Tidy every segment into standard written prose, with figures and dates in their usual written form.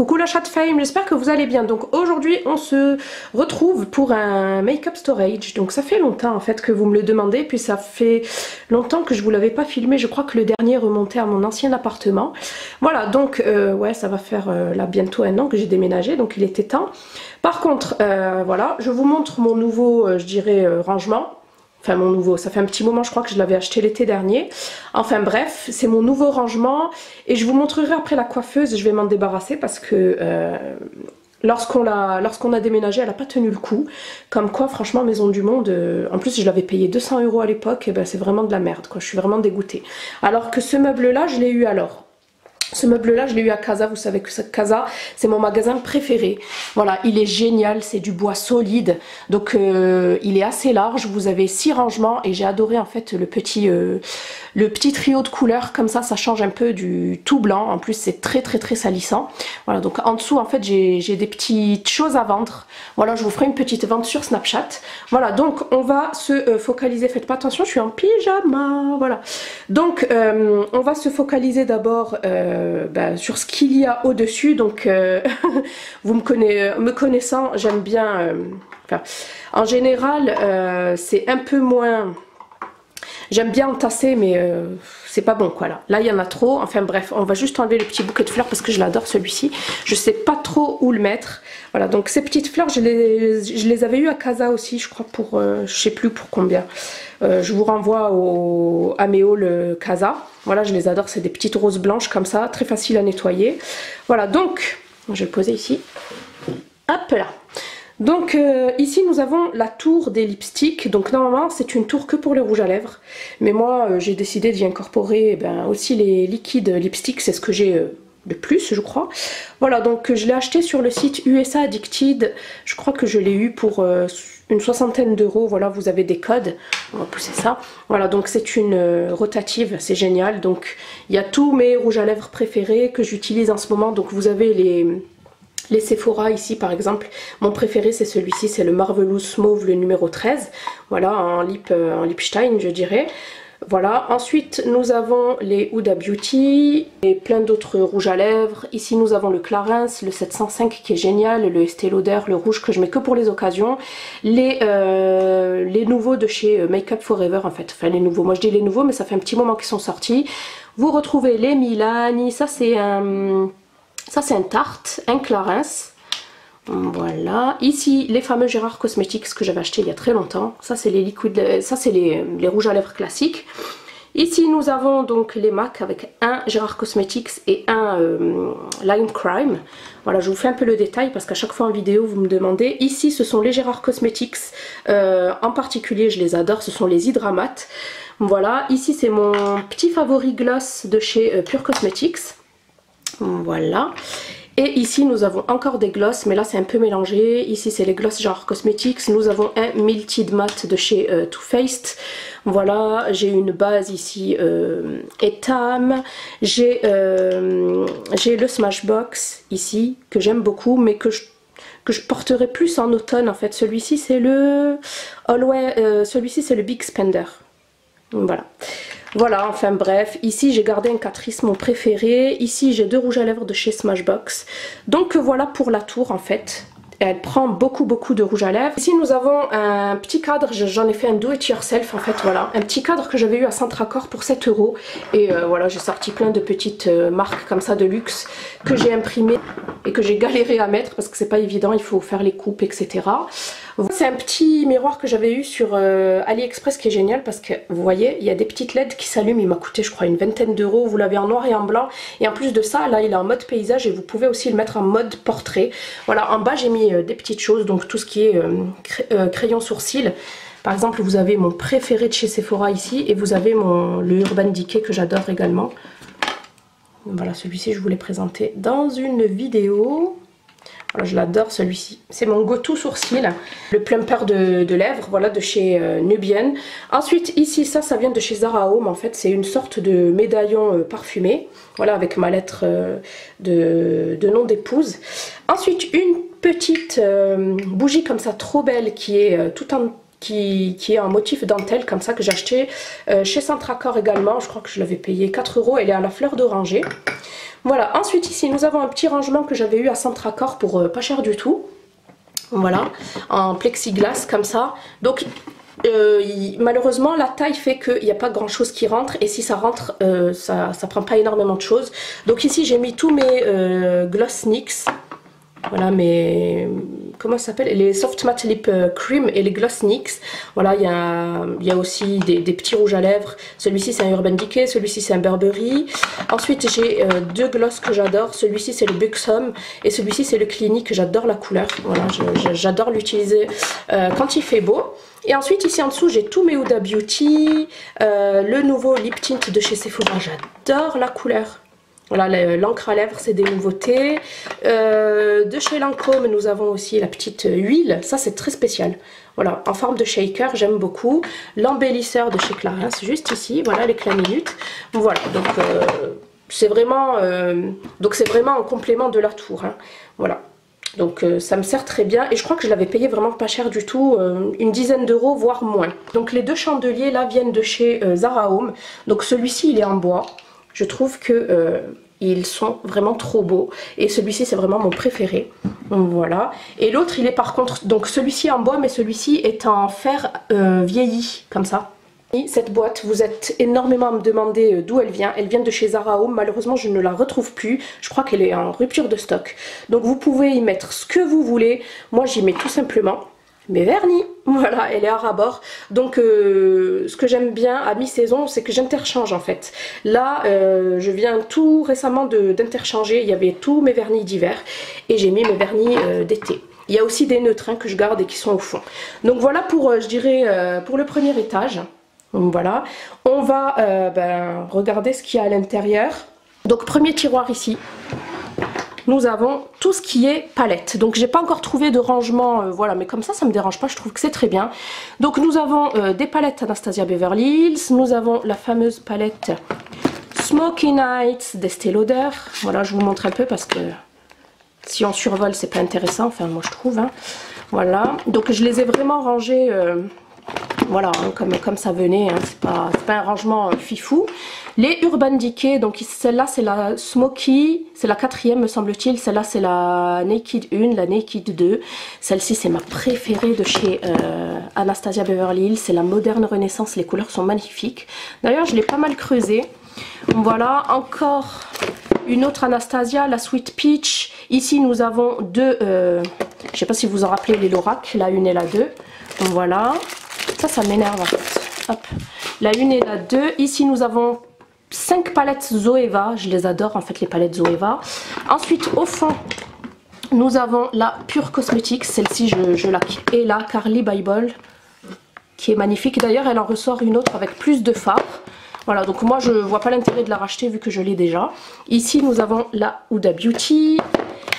Coucou la chatte fame, j'espère que vous allez bien. Donc aujourd'hui on se retrouve pour un make-up storage. Donc ça fait longtemps en fait que vous me le demandez, puis ça fait longtemps que je vous l'avais pas filmé. Je crois que le dernier remontait à mon ancien appartement. Voilà, donc ouais, ça va faire là bientôt un an que j'ai déménagé, donc il était temps. Par contre, voilà, je vous montre mon nouveau, je dirais, rangement. Enfin mon nouveau, ça fait un petit moment je crois que je l'avais acheté l'été dernier. Enfin bref, c'est mon nouveau rangement et je vous montrerai après la coiffeuse, je vais m'en débarrasser parce que lorsqu'on a déménagé, elle n'a pas tenu le coup. Comme quoi franchement Maison du Monde, en plus je l'avais payé 200 € à l'époque, et ben c'est vraiment de la merde quoi, je suis vraiment dégoûtée. Alors que ce meuble là je l'ai eu alors. Ce meuble là je l'ai eu à Casa, vous savez que Casa c'est mon magasin préféré. Voilà, il est génial, c'est du bois solide, donc il est assez large, vous avez 6 rangements et j'ai adoré en fait le petit trio de couleurs, comme ça change un peu du tout blanc, en plus c'est très salissant. Voilà, donc en dessous en fait j'ai des petites choses à vendre, voilà je vous ferai une petite vente sur Snapchat. Voilà, donc on va se focaliser, faites pas attention je suis en pyjama, voilà. Donc on va se focaliser d'abord sur ce qu'il y a au-dessus, donc vous me connaissant, j'aime bien, en général c'est un peu moins, j'aime bien entasser mais c'est pas bon quoi là. Là il y en a trop, enfin bref, on va juste enlever le petit bouquet de fleurs parce que je l'adore celui-ci, je sais pas trop où le mettre. Voilà, donc ces petites fleurs je les avais eues à Casa aussi je crois pour, je sais plus pour combien. Je vous renvoie à mes hauls Casa. Voilà, je les adore, c'est des petites roses blanches comme ça, très facile à nettoyer. Voilà, donc, je vais le poser ici. Hop là. Donc ici nous avons la tour des lipsticks. Donc normalement c'est une tour que pour les rouges à lèvres. Mais moi j'ai décidé d'y incorporer aussi les liquides lipsticks, c'est ce que j'ai de plus je crois. Voilà, donc je l'ai acheté sur le site USA Addicted. Je crois que je l'ai eu pour une 60aine d'euros. Voilà, vous avez des codes, on va pousser ça. Voilà, donc c'est une rotative, c'est génial. Donc il y a tous mes rouges à lèvres préférés que j'utilise en ce moment. Donc vous avez les Sephora ici par exemple, mon préféré c'est celui-ci, c'est le Marvelous Mauve, le numéro 13, voilà, en Lipstein je dirais. Voilà, ensuite nous avons les Huda Beauty et plein d'autres rouges à lèvres. Ici nous avons le Clarins, le 705 qui est génial, le Estée Lauder, le rouge que je mets que pour les occasions. Les nouveaux de chez Make Up Forever en fait, enfin les nouveaux, moi je dis les nouveaux mais ça fait un petit moment qu'ils sont sortis. Vous retrouvez les Milani, ça c'est un Tarte, un Clarins. Voilà, ici les fameux Gérard Cosmetics que j'avais acheté il y a très longtemps. Ça c'est les liquides, ça c'est les rouges à lèvres classiques. Ici nous avons donc les MAC avec un Gérard Cosmetics et un Lime Crime. Voilà, je vous fais un peu le détail parce qu'à chaque fois en vidéo vous me demandez. Ici ce sont les Gérard Cosmetics, en particulier je les adore, ce sont les Hydramat. Voilà, ici c'est mon petit favori gloss de chez Pure Cosmetics. Voilà. Et ici nous avons encore des gloss, mais là c'est un peu mélangé. Ici c'est les gloss genre Cosmetics. Nous avons un Milted Matte de chez Too Faced. Voilà, j'ai une base ici Etam. J'ai le Smashbox ici que j'aime beaucoup, mais que je porterai plus en automne en fait. Celui-ci c'est le celui-ci c'est le Big Spender. Voilà. Voilà, enfin bref, ici j'ai gardé un Catrice, mon préféré. Ici j'ai deux rouges à lèvres de chez Smashbox. Donc voilà pour la tour en fait. Elle prend beaucoup de rouge à lèvres. Ici nous avons un petit cadre, j'en ai fait un do it yourself en fait, voilà. Un petit cadre que j'avais eu à Centracor pour 7 €. Et voilà, j'ai sorti plein de petites marques comme ça de luxe que j'ai imprimées et que j'ai galéré à mettre parce que c'est pas évident, il faut faire les coupes, etc. C'est un petit miroir que j'avais eu sur AliExpress qui est génial parce que vous voyez il y a des petites LED qui s'allument, il m'a coûté je crois une 20aine d'euros, vous l'avez en noir et en blanc et en plus de ça là il est en mode paysage et vous pouvez aussi le mettre en mode portrait. Voilà, en bas j'ai mis des petites choses, donc tout ce qui est crayon sourcil. Par exemple vous avez mon préféré de chez Sephora ici et vous avez le Urban Decay que j'adore également. Voilà, celui-ci je vous l'ai présenté dans une vidéo. Voilà, je l'adore celui-ci, c'est mon go-to sourcil, le plumper de lèvres, voilà, de chez Nubian. Ensuite ici ça vient de chez Zara Home, en fait c'est une sorte de médaillon parfumé, voilà, avec ma lettre de nom d'épouse. Ensuite une petite bougie comme ça trop belle qui est tout en qui est en motif dentelle comme ça, que j'ai acheté chez Centracor également. Je crois que je l'avais payé 4 €. Elle est à la fleur d'oranger. Voilà, ensuite ici nous avons un petit rangement que j'avais eu à Centracor pour pas cher du tout. Voilà, en plexiglas comme ça. Donc malheureusement la taille fait qu'il n'y a pas grand chose qui rentre, et si ça rentre ça prend pas énormément de choses. Donc ici j'ai mis tous mes Gloss NYX. Voilà, mais comment ça s'appelle, les Soft Matte Lip Cream et les Gloss NYX. Voilà, il y a aussi des petits rouges à lèvres. Celui-ci c'est un Urban Decay, celui-ci c'est un Burberry. Ensuite j'ai deux gloss que j'adore. Celui-ci c'est le Buxom et celui-ci c'est le Clinique. J'adore la couleur. Voilà, j'adore l'utiliser quand il fait beau. Et ensuite ici en dessous j'ai tous mes Huda Beauty, le nouveau Lip Tint de chez Sephora. J'adore la couleur. Voilà, l'encre à lèvres, c'est des nouveautés. De chez Lancôme, nous avons aussi la petite huile. Ça, c'est très spécial. Voilà, en forme de shaker, j'aime beaucoup. L'embellisseur de chez Clarins, c'est juste ici. Voilà, l'éclat minute. Voilà, donc c'est vraiment en complément de la tour. Hein. Voilà. Donc ça me sert très bien, et je crois que je l'avais payé vraiment pas cher du tout, une dizaine d'euros voire moins. Donc les deux chandeliers là viennent de chez Zara Home. Donc celui-ci il est en bois. Je trouve que ils sont vraiment trop beaux, et celui-ci c'est vraiment mon préféré. Donc voilà. Et l'autre il est par contre, donc celui-ci en bois, mais celui-ci est en fer vieilli comme ça. Et cette boîte, vous êtes énormément à me demander d'où elle vient. Elle vient de chez Zara Home. Malheureusement je ne la retrouve plus. Je crois qu'elle est en rupture de stock. Donc vous pouvez y mettre ce que vous voulez. Moi j'y mets tout simplement mes vernis. Voilà, elle est à ras-bord. Donc ce que j'aime bien à mi-saison, c'est que j'interchange en fait. Là je viens tout récemment d'interchanger. Il y avait tous mes vernis d'hiver et j'ai mis mes vernis d'été. Il y a aussi des neutres hein, que je garde et qui sont au fond. Donc voilà pour je dirais pour le premier étage. Donc voilà, on va regarder ce qu'il y a à l'intérieur. Donc premier tiroir ici. Nous avons tout ce qui est palette. Donc j'ai pas encore trouvé de rangement, voilà, mais comme ça me dérange pas, je trouve que c'est très bien. Donc nous avons des palettes Anastasia Beverly Hills, nous avons la fameuse palette Smoky Nights d'Estée Lauder. Voilà, je vous montre un peu parce que si on survole c'est pas intéressant, enfin moi je trouve. Hein. Voilà, donc je les ai vraiment rangés... voilà, hein, comme ça venait, hein, c'est pas un rangement fifou. Les Urban Decay, donc celle-là c'est la Smoky, c'est la 4e me semble-t-il. Celle-là c'est la Naked 1, la Naked 2. Celle-ci c'est ma préférée de chez Anastasia Beverly Hills. C'est la moderne renaissance, les couleurs sont magnifiques. D'ailleurs je l'ai pas mal creusé. Voilà, encore une autre Anastasia, la Sweet Peach. Ici nous avons deux, je sais pas si vous en rappelez, les Lorac, la 1 et la 2. Donc voilà. Ça m'énerve en fait. Hop. La 1 et la 2. Ici nous avons 5 palettes Zoeva. Je les adore en fait les palettes Zoeva. Ensuite au fond nous avons la Pure Cosmetics. Celle-ci je la kiffe. Et la Carly Bible qui est magnifique. D'ailleurs elle en ressort une autre avec plus de fards. Voilà, donc moi je vois pas l'intérêt de la racheter vu que je l'ai déjà. Ici nous avons la Huda Beauty.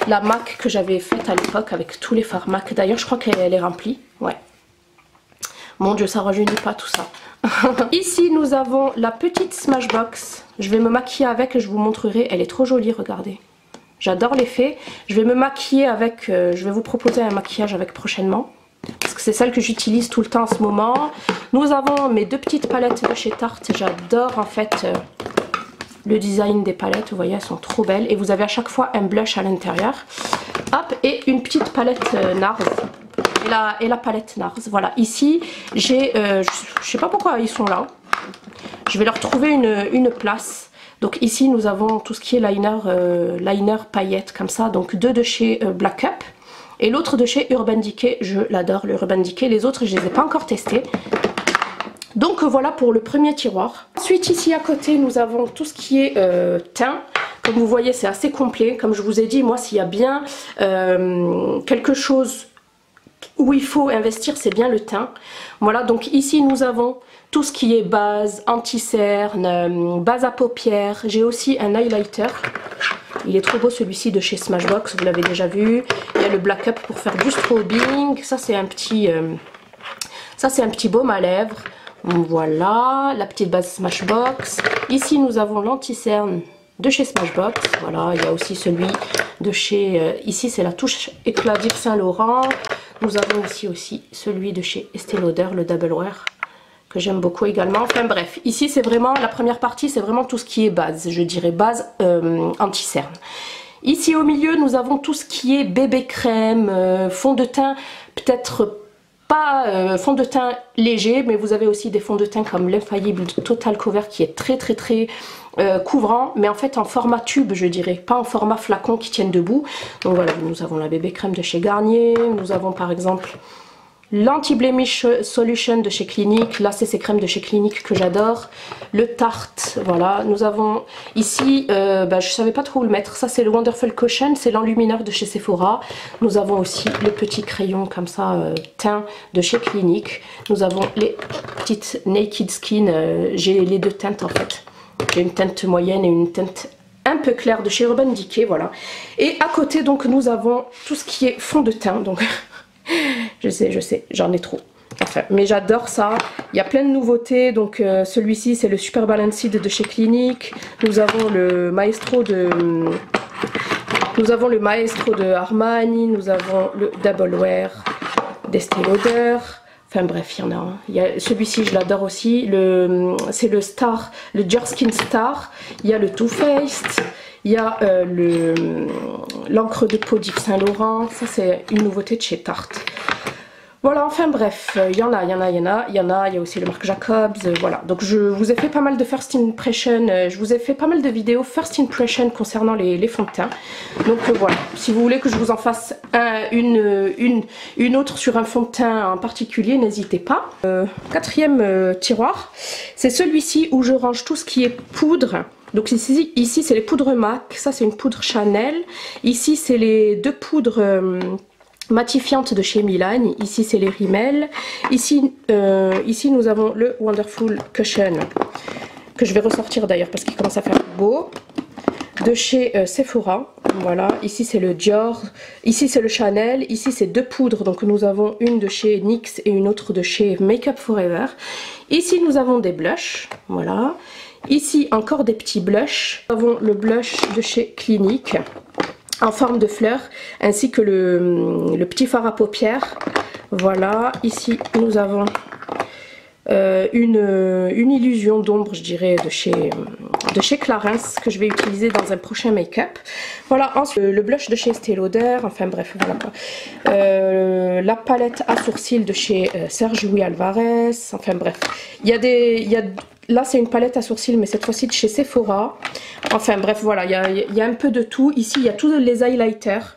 La MAC que j'avais faite à l'époque avec tous les fards MAC. D'ailleurs je crois qu'elle est remplie. Ouais. Mon Dieu, ça rajeunit pas tout ça. Ici, nous avons la petite Smashbox. Je vais me maquiller avec et je vous montrerai. Elle est trop jolie, regardez. J'adore l'effet. Je vais me maquiller avec... je vais vous proposer un maquillage avec prochainement. Parce que c'est celle que j'utilise tout le temps en ce moment. Nous avons mes deux petites palettes de chez Tarte. J'adore en fait le design des palettes. Vous voyez, elles sont trop belles. Et vous avez à chaque fois un blush à l'intérieur. Hop, et une petite palette NARS. Et la palette NARS. Voilà, ici j'ai, je sais pas pourquoi ils sont là. Je vais leur trouver une place. Donc ici nous avons tout ce qui est liner paillettes comme ça. Donc deux de chez Black Up et l'autre de chez Urban Decay. Je l'adore le Urban Decay. Les autres je les ai pas encore testés. Donc voilà pour le premier tiroir. Ensuite ici à côté nous avons tout ce qui est teint. Comme vous voyez c'est assez complet. Comme je vous ai dit, moi s'il y a bien quelque chose où il faut investir, c'est bien le teint. Voilà, donc ici nous avons tout ce qui est base, anti-cerne, base à paupières. J'ai aussi un highlighter. Il est trop beau celui-ci de chez Smashbox, vous l'avez déjà vu. Il y a le Black Up pour faire du strobing. Ça c'est un petit baume à lèvres. Voilà, la petite base Smashbox. Ici nous avons l'anti-cerne de chez Smashbox. Voilà, il y a aussi celui de chez... ici c'est la touche éclat d'Yves Saint Laurent. Nous avons ici aussi celui de chez Estée Lauder, le Double Wear, que j'aime beaucoup également. Enfin bref, ici c'est vraiment, la première partie c'est vraiment tout ce qui est base, je dirais base anti-cerne. Ici au milieu nous avons tout ce qui est bébé crème, fond de teint, peut-être pas fond de teint léger, mais vous avez aussi des fonds de teint comme l'Infaillible Total Cover qui est très couvrant, mais en fait en format tube je dirais, pas en format flacon qui tienne debout. Donc voilà, nous avons la bébé crème de chez Garnier, nous avons par exemple l'Anti-Blemish Solution de chez Clinique, là c'est ces crèmes de chez Clinique que j'adore, le Tarte, voilà, nous avons ici, je savais pas trop où le mettre, ça c'est le Wonderful Cushion, c'est l'enlumineur de chez Sephora, nous avons aussi le petit crayon comme ça, teint de chez Clinique, nous avons les petites Naked Skin, j'ai les deux teintes en fait, j'ai une teinte moyenne et une teinte un peu claire de chez Urban Decay, voilà, et à côté donc nous avons tout ce qui est fond de teint, donc... je sais, j'en ai trop. Enfin, mais j'adore ça. Il y a plein de nouveautés. Donc celui-ci, c'est le Super Balanced de chez Clinique. Nous avons le Maestro de Armani. Nous avons le Double Wear d'Estée Lauder. Enfin bref, il y en a un. Celui-ci, je l'adore aussi. C'est le Star, le Jerskin Star. Il y a le Too Faced. Il y a l'encre de peau d'Yves Saint Laurent, ça c'est une nouveauté de chez Tarte. Voilà, enfin bref, il y a aussi le Marc Jacobs, voilà. Donc je vous ai fait pas mal de First Impression, je vous ai fait pas mal de vidéos First Impression concernant les fonds de teint. Donc voilà, si vous voulez que je vous en fasse une autre sur un fond de teint en particulier, n'hésitez pas. Quatrième tiroir, c'est celui-ci où je range tout ce qui est poudre. Donc ici c'est les poudres MAC, ça c'est une poudre Chanel, ici c'est les deux poudres matifiantes de chez Milan, ici c'est les Rimmel, ici nous avons le Wonderful Cushion, que je vais ressortir d'ailleurs parce qu'il commence à faire beau, de chez Sephora, voilà, ici c'est le Dior, ici c'est le Chanel, ici c'est deux poudres, donc nous avons une de chez NYX et une autre de chez Make Up For Ever, ici nous avons des blushs, voilà. Ici encore des petits blushs. Nous avons le blush de chez Clinique en forme de fleur ainsi que le petit fard à paupières. Voilà, ici nous avons une illusion d'ombre, je dirais, de chez Clarins que je vais utiliser dans un prochain make-up. Voilà, ensuite le blush de chez Estée Lauder, enfin bref, voilà quoi. La palette à sourcils de chez Serge Louis Alvarez, enfin bref. Là c'est une palette à sourcils mais cette fois-ci de chez Sephora. Enfin bref, voilà, il y a un peu de tout. Ici il y a tous les highlighters.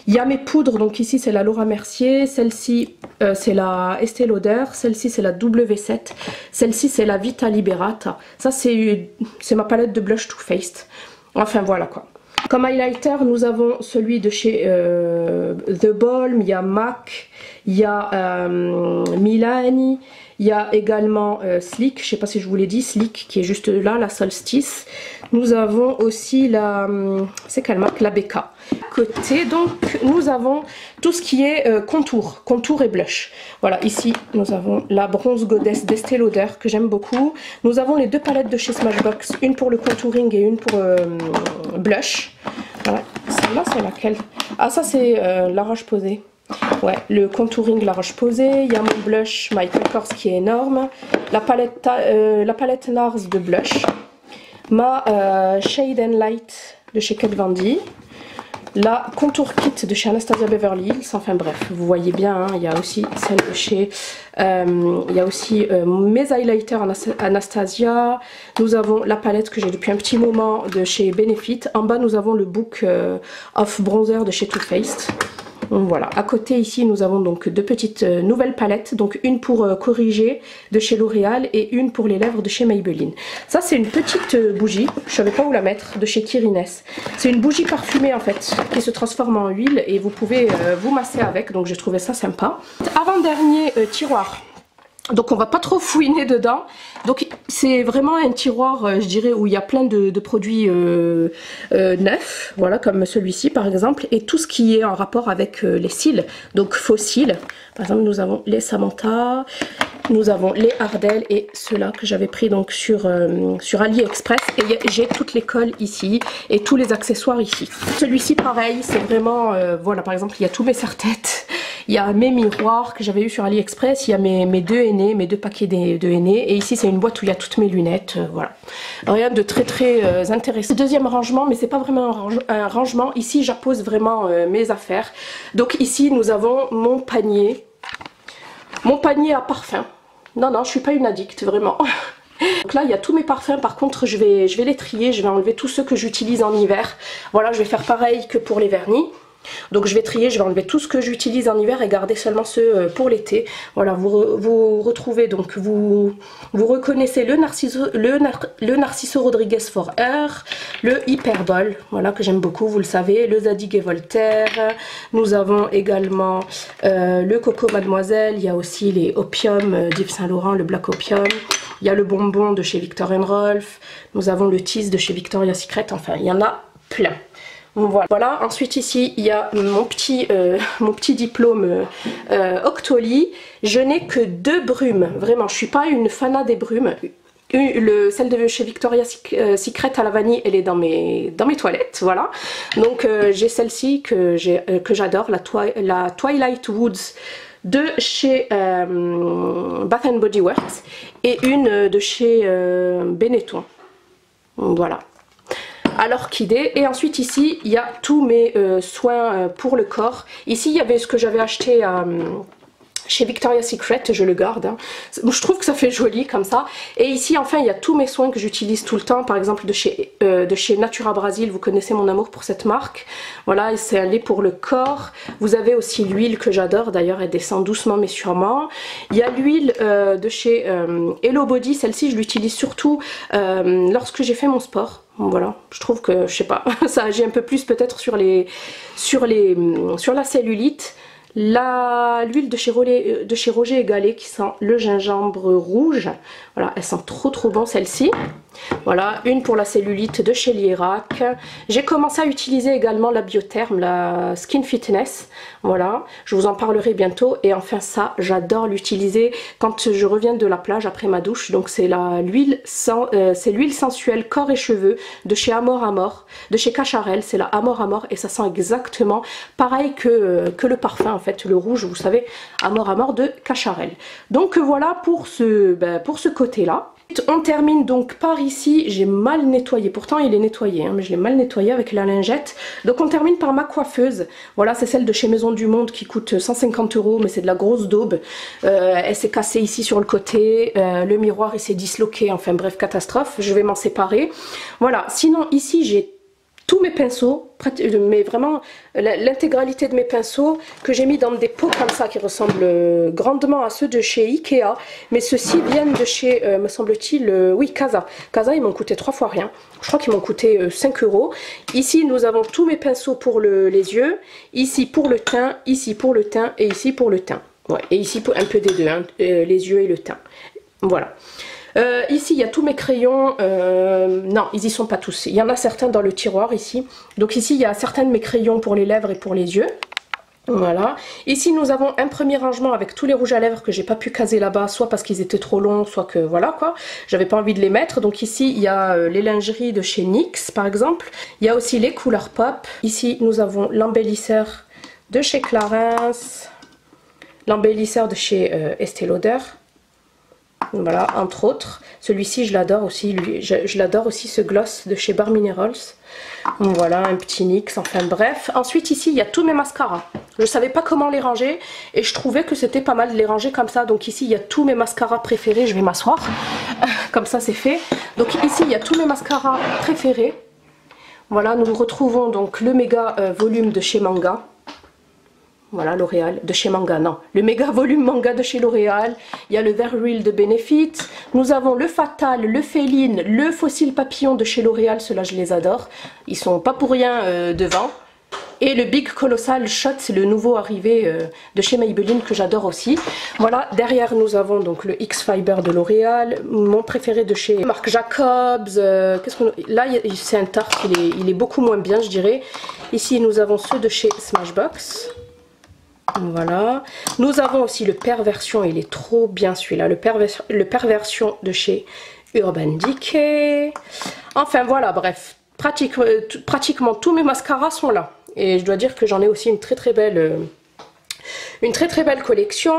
Il y a mes poudres, donc ici c'est la Laura Mercier, celle-ci c'est la Estée Lauder, celle-ci c'est la W7, celle-ci c'est la Vita Liberata. Ça c'est ma palette de blush Too Faced. Enfin voilà quoi. Comme highlighter, nous avons celui de chez The Balm, il y a MAC, il y a Milani, il y a également Sleek, je ne sais pas si je vous l'ai dit, Sleek qui est juste là, la Solstice. Nous avons aussi la, c'est quelle marque? La Becca. Côté, donc nous avons tout ce qui est contour et blush. Voilà, ici nous avons la Bronze Goddess d'Estée Lauder que j'aime beaucoup. Nous avons les deux palettes de chez Smashbox, une pour le contouring et une pour blush. Voilà, celle-là c'est laquelle? Ah ça c'est La Roche-Posay. Ouais, le contouring La Roche-Posay. Il y a mon blush Michael Kors qui est énorme. La palette NARS de blush. Ma Shade and Light de chez Kat Von D. La Contour Kit de chez Anastasia Beverly Hills, enfin bref, vous voyez bien, hein, il y a aussi celle de chez... il y a aussi mes highlighters Anastasia. Nous avons la palette que j'ai depuis un petit moment de chez Benefit. En bas, nous avons le Book of Bronzer de chez Too Faced. Donc voilà, à côté ici nous avons donc deux petites nouvelles palettes, donc une pour corriger de chez L'Oréal et une pour les lèvres de chez Maybelline. Ça c'est une petite bougie, je savais pas où la mettre, de chez Kirines. C'est une bougie parfumée en fait, qui se transforme en huile et vous pouvez vous masser avec, donc j'ai trouvé ça sympa. Avant-dernier tiroir. Donc on va pas trop fouiner dedans. Donc c'est vraiment un tiroir, je dirais, où il y a plein de produits neufs, voilà, comme celui-ci par exemple, et tout ce qui est en rapport avec les cils, donc faux cils. Par exemple nous avons les Samantha, nous avons les Ardell et ceux-là que j'avais pris donc sur AliExpress. Et j'ai toutes les colles ici et tous les accessoires ici. Celui-ci pareil, c'est vraiment, voilà par exemple il y a tous mes serre-têtes. Il y a mes miroirs que j'avais eu sur AliExpress, il y a mes deux aînés, mes deux paquets de aînés. Et ici c'est une boîte où il y a toutes mes lunettes, voilà. Rien de très intéressant. Deuxième rangement, mais c'est pas vraiment un rangement. Ici j'appose vraiment mes affaires. Donc ici nous avons mon panier à parfum. Non, non, je suis pas une addict, vraiment. Donc là, il y a tous mes parfums. Par contre, je vais les trier. Je vais enlever tous ceux que j'utilise en hiver. Voilà, je vais faire pareil que pour les vernis. Donc je vais trier, je vais enlever tout ce que j'utilise en hiver et garder seulement ceux pour l'été. Voilà, vous retrouvez donc, vous reconnaissez le Narciso Rodriguez For Air, le Hyperbol, voilà que j'aime beaucoup, vous le savez, le Zadig et Voltaire. Nous avons également le Coco Mademoiselle, il y a aussi les Opium d'Yves Saint Laurent, le Black Opium. Il y a le bonbon de chez Viktor & Rolf, nous avons le tease de chez Victoria's Secret, enfin il y en a plein. Voilà, ensuite ici il y a mon petit diplôme Octoly. Je n'ai que 2 brumes, vraiment je suis pas une fanat des brumes. Celle de chez Victoria's Secret à la vanille, elle est dans mes toilettes, voilà. Donc j'ai celle-ci que j'adore, la Twilight Woods de chez Bath Body Works et une de chez Benetton, voilà. À l'orchidée. Et ensuite ici il y a tous mes soins pour le corps. Ici il y avait ce que j'avais acheté chez Victoria's Secret, je le garde, hein. Je trouve que ça fait joli comme ça. Et ici enfin il y a tous mes soins que j'utilise tout le temps, par exemple de chez Natura Brasil, vous connaissez mon amour pour cette marque. Voilà, c'est un lait pour le corps. Vous avez aussi l'huile que j'adore, d'ailleurs elle descend doucement mais sûrement. Il y a l'huile de chez Hello Body, celle-ci je l'utilise surtout lorsque j'ai fait mon sport. Voilà, je trouve que, je sais pas, ça agit un peu plus peut-être sur la cellulite. L'huile de chez Roger et Gallet qui sent le gingembre rouge. Voilà, elle sent trop bon celle-ci. Voilà, une pour la cellulite de chez Lierac. J'ai commencé à utiliser également la Biotherm, la Skin Fitness. Voilà, je vous en parlerai bientôt. Et enfin ça, j'adore l'utiliser quand je reviens de la plage après ma douche. Donc c'est l'huile sensuelle corps et cheveux de chez Amor, de chez Cacharel. C'est la Amor et ça sent exactement pareil que le parfum en fait, le rouge, vous savez, Amor de Cacharel. Donc voilà pour ce côté-là. On termine donc par ici, j'ai mal nettoyé, pourtant il est nettoyé, hein, mais je l'ai mal nettoyé avec la lingette. Donc on termine par ma coiffeuse, voilà c'est celle de chez Maison du Monde qui coûte 150 €, mais c'est de la grosse daube. Elle s'est cassée ici sur le côté, le miroir il s'est disloqué, enfin bref catastrophe, je vais m'en séparer. Voilà, sinon ici j'ai tous mes pinceaux, mais vraiment l'intégralité de mes pinceaux que j'ai mis dans des pots comme ça qui ressemblent grandement à ceux de chez Ikea, mais ceux-ci viennent de chez, me semble-t-il, oui, Casa. Casa, ils m'ont coûté 3 fois rien. Je crois qu'ils m'ont coûté 5 €. Ici, nous avons tous mes pinceaux pour les yeux, ici pour le teint, ici pour le teint et ici pour le teint. Ouais, et ici pour un peu des deux, hein, les yeux et le teint. Voilà. Ici il y a tous mes crayons, non ils y sont pas tous, il y en a certains dans le tiroir ici. Donc ici il y a certains de mes crayons pour les lèvres et pour les yeux. Voilà, ici nous avons un premier rangement avec tous les rouges à lèvres que j'ai pas pu caser là-bas, soit parce qu'ils étaient trop longs, soit que voilà quoi, j'avais pas envie de les mettre. Donc ici il y a les lingeries de chez NYX par exemple, il y a aussi les couleurs pop. Ici nous avons l'embellisseur de chez Clarins, l'embellisseur de chez Estée Lauder. Voilà, entre autres. Celui-ci, je l'adore aussi. Je l'adore aussi, ce gloss de chez Bare Minerals. Voilà, un petit NYX, enfin bref. Ensuite, ici, il y a tous mes mascaras. Je ne savais pas comment les ranger et je trouvais que c'était pas mal de les ranger comme ça. Donc ici, il y a tous mes mascaras préférés. Je vais m'asseoir. Comme ça, c'est fait. Donc ici, il y a tous mes mascaras préférés. Voilà, nous retrouvons donc le méga volume de chez Manga. Voilà, L'Oréal, de chez Manga, non. Le méga volume Manga de chez L'Oréal. Il y a le Very Real de Benefit. Nous avons le Fatal, le Féline, le Fossile Papillon de chez L'Oréal. Ceux-là, je les adore. Ils sont pas pour rien devant. Et le Big Colossal Shot, c'est le nouveau arrivé de chez Maybelline que j'adore aussi. Voilà, derrière nous avons donc le X-Fiber de L'Oréal, mon préféré de chez Marc Jacobs. Là, c'est un tarte, il est beaucoup moins bien, je dirais. Ici, nous avons ceux de chez Smashbox. Voilà. Nous avons aussi le Perversion, il est trop bien celui-là. Le Perversion de chez Urban Decay. Enfin voilà, bref. Pratiquement tous mes mascaras sont là. Et je dois dire que j'en ai aussi une très très belle collection.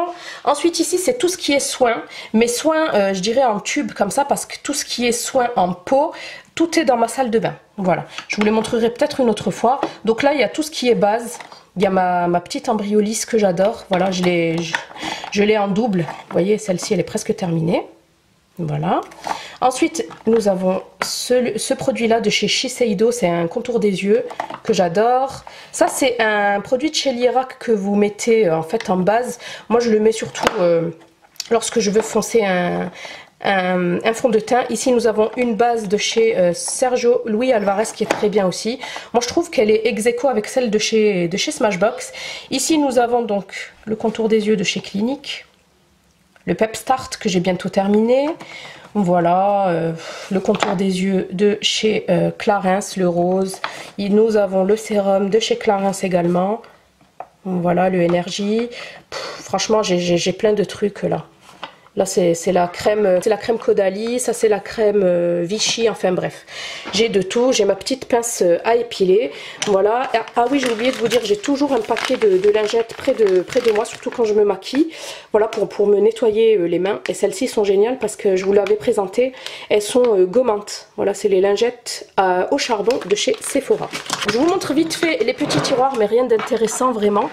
Ensuite ici c'est tout ce qui est soins. Mes soins je dirais en tube comme ça parce que tout ce qui est soins en pot, tout est dans ma salle de bain. Voilà. Je vous les montrerai peut-être une autre fois. Donc là il y a tout ce qui est base. Il y a ma petite Embryolisse que j'adore. Voilà, je l'ai en double. Vous voyez, celle-ci elle est presque terminée. Voilà. Ensuite, nous avons ce produit-là de chez Shiseido. C'est un contour des yeux que j'adore. Ça, c'est un produit de chez Lierac que vous mettez en fait en base. Moi, je le mets surtout lorsque je veux foncer un fond de teint. Ici, nous avons une base de chez Sergio Louis Alvarez qui est très bien aussi. Moi, je trouve qu'elle est ex-aequo avec celle de chez Smashbox. Ici, nous avons donc le contour des yeux de chez Clinique. Le Pep Start que j'ai bientôt terminé. Voilà, le contour des yeux de chez Clarins, le rose. Et nous avons le sérum de chez Clarins également. Voilà, le Energy. Franchement, j'ai plein de trucs là. Là, c'est la crème Caudalie, ça c'est la crème Vichy, enfin bref. J'ai de tout, j'ai ma petite pince à épiler. Voilà. Ah oui, j'ai oublié de vous dire, j'ai toujours un paquet de lingettes près de moi, surtout quand je me maquille. Voilà, pour me nettoyer les mains. Et celles-ci sont géniales parce que je vous l'avais présenté, elles sont gommantes. Voilà, c'est les lingettes au charbon de chez Sephora. Je vous montre vite fait les petits tiroirs, mais rien d'intéressant vraiment.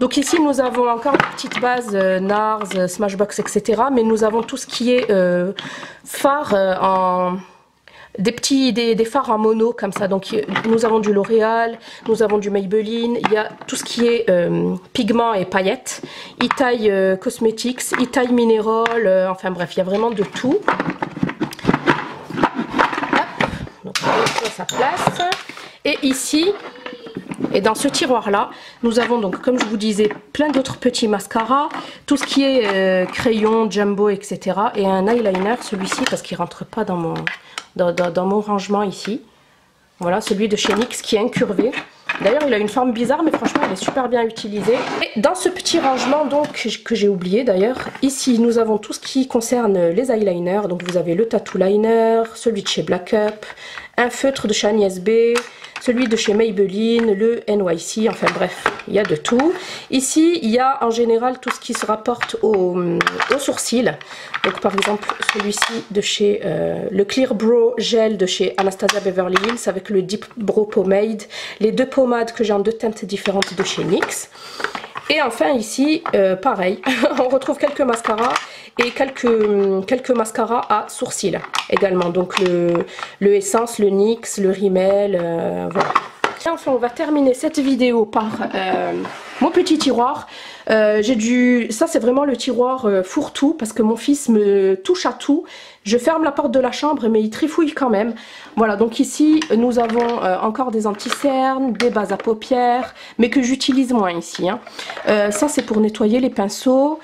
Donc ici nous avons encore des petites bases NARS, Smashbox, etc. Mais nous avons tout ce qui est fards des fards en mono comme ça. Donc nous avons du L'Oréal, nous avons du Maybelline, il y a tout ce qui est pigments et paillettes, Itaï Cosmetics, Itaï Mineral, enfin bref, il y a vraiment de tout. Hop, donc on met sa place. Et ici, et dans ce tiroir-là, nous avons donc, comme je vous disais, plein d'autres petits mascaras, tout ce qui est crayon, jumbo, etc. Et un eyeliner, celui-ci, parce qu'il ne rentre pas dans mon rangement ici. Voilà, celui de chez NYX qui est incurvé. D'ailleurs, il a une forme bizarre, mais franchement, il est super bien utilisé. Et dans ce petit rangement, donc, que j'ai oublié d'ailleurs, ici, nous avons tout ce qui concerne les eyeliners. Donc, vous avez le Tattoo Liner, celui de chez Black Up, un feutre de chez Agnès B, celui de chez Maybelline, le NYC, enfin bref, il y a de tout. Ici, il y a en général tout ce qui se rapporte aux sourcils. Donc par exemple, celui-ci de chez le Clear Brow Gel de chez Anastasia Beverly Hills avec le Deep Brow Pomade, les deux pommades que j'ai en deux teintes différentes de chez NYX. Et enfin ici, pareil, on retrouve quelques mascaras et quelques mascaras à sourcils également. Donc le Essence, le NYX, le Rimmel, voilà. Et enfin, on va terminer cette vidéo par mon petit tiroir. Ça c'est vraiment le tiroir fourre-tout parce que mon fils me touche à tout. Je ferme la porte de la chambre mais il trifouille quand même. Voilà, donc ici nous avons encore des anti-cernes, des bases à paupières, mais que j'utilise moins ici. Hein. Ça c'est pour nettoyer les pinceaux.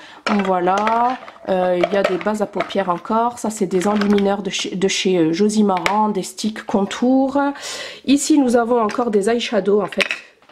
Voilà, il y a des bases à paupières encore. Ça c'est des enlumineurs de chez Josie-Maran, des sticks contours. Ici nous avons encore des eyeshadows en fait.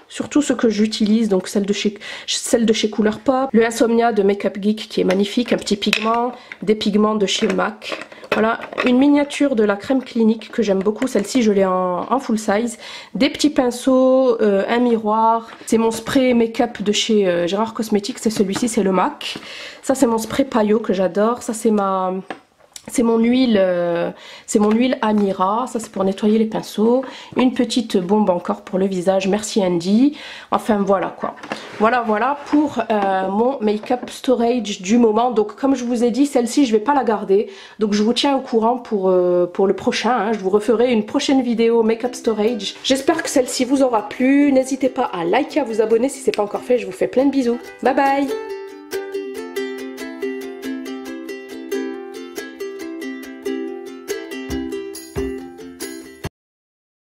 Surtout ce que j'utilise, donc celle de chez Colourpop, le Insomnia de Make Up Geek qui est magnifique, un petit pigment, des pigments de chez MAC. Voilà, une miniature de la crème Clinique que j'aime beaucoup, celle-ci je l'ai en full size. Des petits pinceaux, un miroir, c'est mon spray make-up de chez Gérard Cosmetics, c'est celui-ci, c'est le MAC. Ça c'est mon spray paillot que j'adore, ça c'est mon huile Amira, ça c'est pour nettoyer les pinceaux. Une petite bombe encore pour le visage, merci Andy. Enfin voilà quoi. Voilà pour mon make-up storage du moment. Donc comme je vous ai dit, celle-ci je vais pas la garder. Donc je vous tiens au courant pour le prochain. Hein. Je vous referai une prochaine vidéo make-up storage. J'espère que celle-ci vous aura plu. N'hésitez pas à liker, à vous abonner si c'est pas encore fait. Je vous fais plein de bisous. Bye bye.